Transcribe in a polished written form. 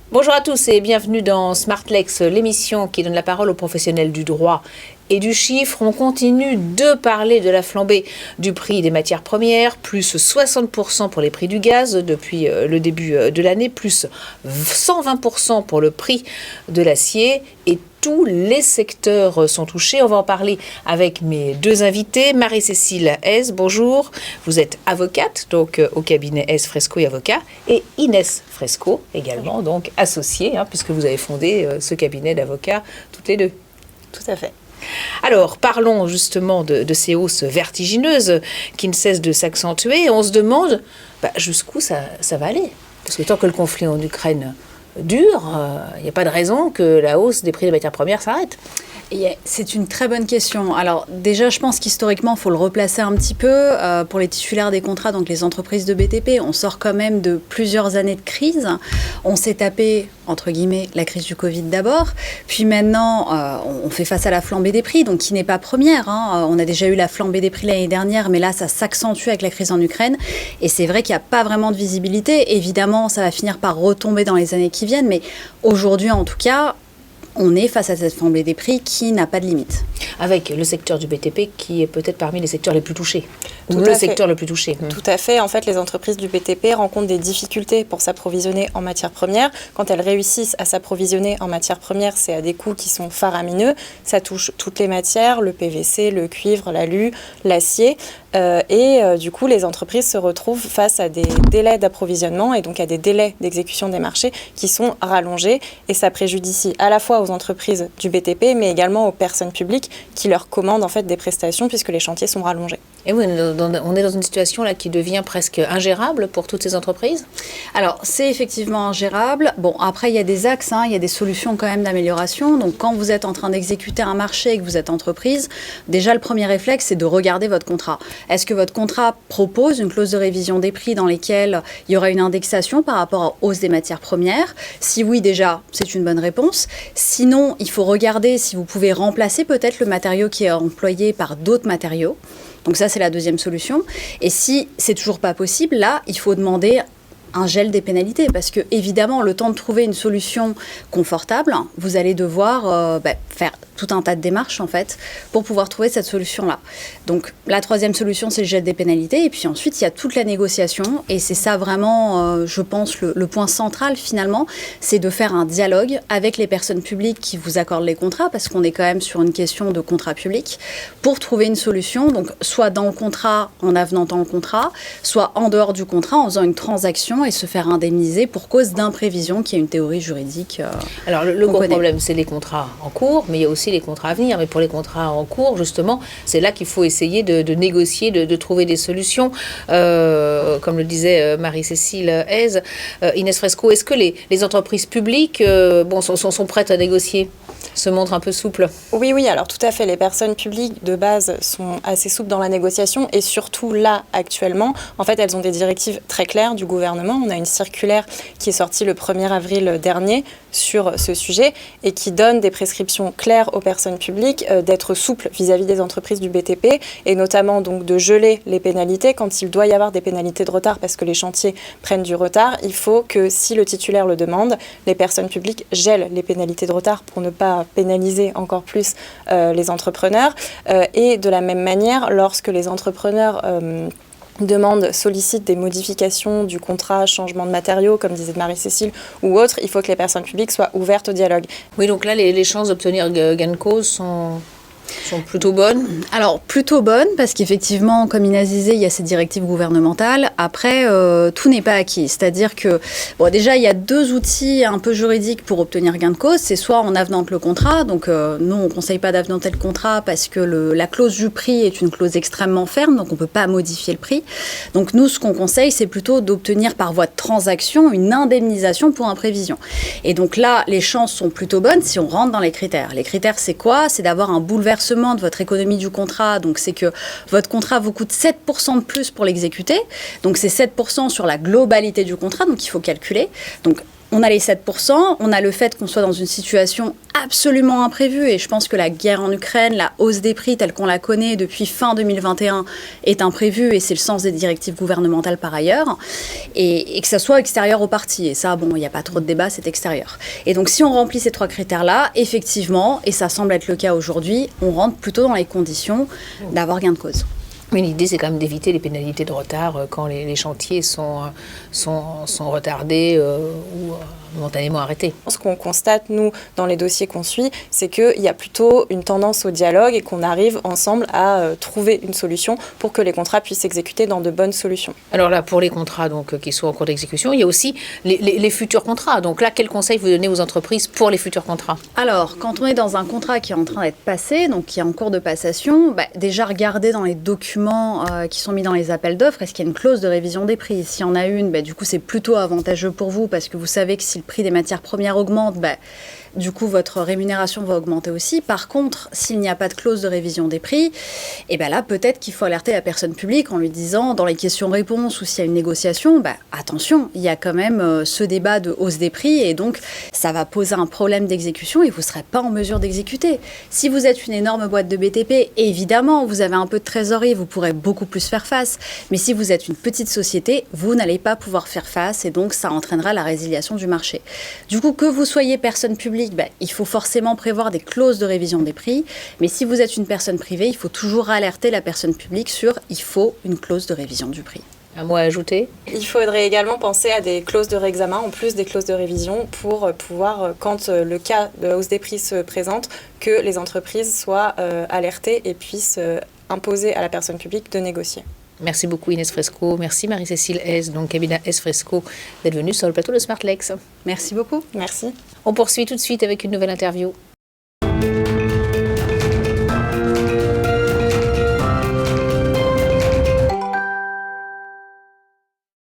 Bonjour à tous et bienvenue dans Smartlex, l'émission qui donne la parole aux professionnels du droit et du chiffre. On continue de parler de la flambée du prix des matières premières, plus 60% pour les prix du gaz depuis le début de l'année, plus 120% pour le prix de l'acier et tous les secteurs sont touchés. On va en parler avec mes deux invités. Marie-Cécile Hez, bonjour. Vous êtes avocate, donc au cabinet Hez Fresco et Avocats. Et Inès Fresco, également, donc associée, puisque vous avez fondé ce cabinet d'avocats toutes les deux. Tout à fait. Alors, parlons justement de ces hausses vertigineuses qui ne cessent de s'accentuer. On se demande jusqu'où ça va aller. Parce que tant que le conflit en Ukraine dure, il n'y a pas de raison que la hausse des prix des matières premières s'arrête. C'est une très bonne question. Alors déjà, je pense qu'historiquement, il faut le replacer un petit peu. Pour les titulaires des contrats, donc les entreprises de BTP, on sort quand même de plusieurs années de crise. On s'est tapé, entre guillemets, la crise du Covid d'abord. Puis maintenant, on fait face à la flambée des prix, donc qui n'est pas première. On a déjà eu la flambée des prix l'année dernière, mais là, ça s'accentue avec la crise en Ukraine. Et c'est vrai qu'il n'y a pas vraiment de visibilité. Évidemment, ça va finir par retomber dans les années qui viennent. Mais aujourd'hui, en tout cas, on est face à cette flambée des prix qui n'a pas de limite. Avec le secteur du BTP qui est peut-être parmi les secteurs les plus touchés. Ou le secteur le plus touché. Tout à fait. En fait, les entreprises du BTP rencontrent des difficultés pour s'approvisionner en matières premières. Quand elles réussissent à s'approvisionner en matières premières, c'est à des coûts qui sont faramineux. Ça touche toutes les matières, le PVC, le cuivre, l'alu, l'acier. Du coup, les entreprises se retrouvent face à des délais d'approvisionnement et donc à des délais d'exécution des marchés qui sont rallongés. Et ça préjudicie à la fois aux entreprises du BTP, mais également aux personnes publiques qui leur commandent en fait des prestations puisque les chantiers sont rallongés. Et oui, on est dans une situation là qui devient presque ingérable pour toutes ces entreprises. Alors, c'est effectivement ingérable. Bon, après, il y a des axes, il y a des solutions quand même d'amélioration. Donc, quand vous êtes en train d'exécuter un marché et que vous êtes entreprise, déjà, le premier réflexe, c'est de regarder votre contrat. Est-ce que votre contrat propose une clause de révision des prix dans lesquelles il y aura une indexation par rapport à hausse des matières premières? Si oui, déjà, c'est une bonne réponse. Sinon, il faut regarder si vous pouvez remplacer peut-être le matériau qui est employé par d'autres matériaux. Donc ça, c'est la deuxième solution. Et si c'est toujours pas possible, là, il faut demander un gel des pénalités parce que, évidemment, le temps de trouver une solution confortable, vous allez devoir faire tout un tas de démarches, en fait, pour pouvoir trouver cette solution-là. Donc, la troisième solution, c'est le gel des pénalités. Et puis ensuite, il y a toute la négociation. Et c'est ça vraiment, je pense, le point central, finalement, c'est de faire un dialogue avec les personnes publiques qui vous accordent les contrats, parce qu'on est quand même sur une question de contrat public, pour trouver une solution. Donc, soit dans le contrat, en avenantant le contrat, soit en dehors du contrat, en faisant une transaction et se faire indemniser pour cause d'imprévision, qui est une théorie juridique. Alors, le gros problème, c'est les contrats en cours, mais il y a aussi les contrats à venir. Mais pour les contrats en cours, justement, c'est là qu'il faut essayer de négocier, de trouver des solutions. Comme le disait Marie-Cécile Hez, Inès Fresco, est-ce que les entreprises publiques sont prêtes à négocier, se montrent un peu souples? Oui, alors tout à fait. Les personnes publiques, de base, sont assez souples dans la négociation. Et surtout, là, actuellement, en fait, elles ont des directives très claires du gouvernement. On a une circulaire qui est sortie le 1er avril dernier sur ce sujet et qui donne des prescriptions claires aux personnes publiques d'être souples vis-à-vis des entreprises du BTP et notamment donc de geler les pénalités quand il doit y avoir des pénalités de retard parce que les chantiers prennent du retard. Il faut que si le titulaire le demande, les personnes publiques gèlent les pénalités de retard pour ne pas pénaliser encore plus les entrepreneurs. Et de la même manière, lorsque les entrepreneurs sollicitent des modifications du contrat, changement de matériaux, comme disait Marie-Cécile, ou autre, il faut que les personnes publiques soient ouvertes au dialogue. Oui, donc là, les chances d'obtenir gain de cause sont plutôt bonnes. Alors, plutôt bonnes, parce qu'effectivement, comme Inès disait, il y a ces directives gouvernementales. Après, tout n'est pas acquis. C'est-à-dire que, déjà, il y a deux outils un peu juridiques pour obtenir gain de cause. C'est soit on avenante le contrat. Donc, nous, on ne conseille pas d'avenanter le contrat parce que la clause du prix est une clause extrêmement ferme. Donc, on ne peut pas modifier le prix. Donc, nous, ce qu'on conseille, c'est plutôt d'obtenir par voie de transaction une indemnisation pour imprévision. Et donc là, les chances sont plutôt bonnes si on rentre dans les critères. Les critères, c'est quoi? C'est d'avoir un bouleversement de votre économie du contrat. Donc, c'est que votre contrat vous coûte 7% de plus pour l'exécuter. Donc, c'est 7% sur la globalité du contrat. Donc, il faut calculer. Donc, On a les 7%, on a le fait qu'on soit dans une situation absolument imprévue et je pense que la guerre en Ukraine, la hausse des prix telle qu'on la connaît depuis fin 2021 est imprévue et c'est le sens des directives gouvernementales par ailleurs et que ça soit extérieur au parti. Et ça, bon, il n'y a pas trop de débat, c'est extérieur. Et donc si on remplit ces 3 critères-là, effectivement, et ça semble être le cas aujourd'hui, on rentre plutôt dans les conditions d'avoir gain de cause. Mais l'idée, c'est quand même d'éviter les pénalités de retard quand les chantiers sont retardés ou momentanément arrêtés. Ce qu'on constate, nous, dans les dossiers qu'on suit, c'est qu'il y a plutôt une tendance au dialogue et qu'on arrive ensemble à trouver une solution pour que les contrats puissent s'exécuter dans de bonnes solutions. Alors là, pour les contrats qui sont en cours d'exécution, il y a aussi les futurs contrats. Donc là, quel conseil vous donnez aux entreprises pour les futurs contrats? Alors, quand on est dans un contrat qui est en train d'être passé, donc qui est en cours de passation, déjà regardez dans les documents qui sont mis dans les appels d'offres, est-ce qu'il y a une clause de révision des prix? S'il y en a une, du coup, c'est plutôt avantageux pour vous parce que vous savez que si le prix des matières premières augmente, du coup, votre rémunération va augmenter aussi. Par contre, s'il n'y a pas de clause de révision des prix, là, peut-être qu'il faut alerter la personne publique en lui disant, dans les questions-réponses ou s'il y a une négociation, attention, il y a quand même ce débat de hausse des prix et donc ça va poser un problème d'exécution et vous ne serez pas en mesure d'exécuter. Si vous êtes une énorme boîte de BTP, évidemment, vous avez un peu de trésorerie, vous pourrez beaucoup plus faire face. Mais si vous êtes une petite société, vous n'allez pas pouvoir faire face et donc ça entraînera la résiliation du marché. Du coup, que vous soyez personne publique, il faut forcément prévoir des clauses de révision des prix. Mais si vous êtes une personne privée, il faut toujours alerter la personne publique sur « il faut une clause de révision du prix ». Un mot à ajouter? Il faudrait également penser à des clauses de réexamen, en plus des clauses de révision, pour pouvoir, quand le cas de hausse des prix se présente, que les entreprises soient alertées et puissent imposer à la personne publique de négocier. Merci beaucoup Inès Fresco, merci Marie-Cécile Hesse, donc cabinet Hesse Fresco, d'être venue sur le plateau de Smartlex. Merci beaucoup. Merci. On poursuit tout de suite avec une nouvelle interview.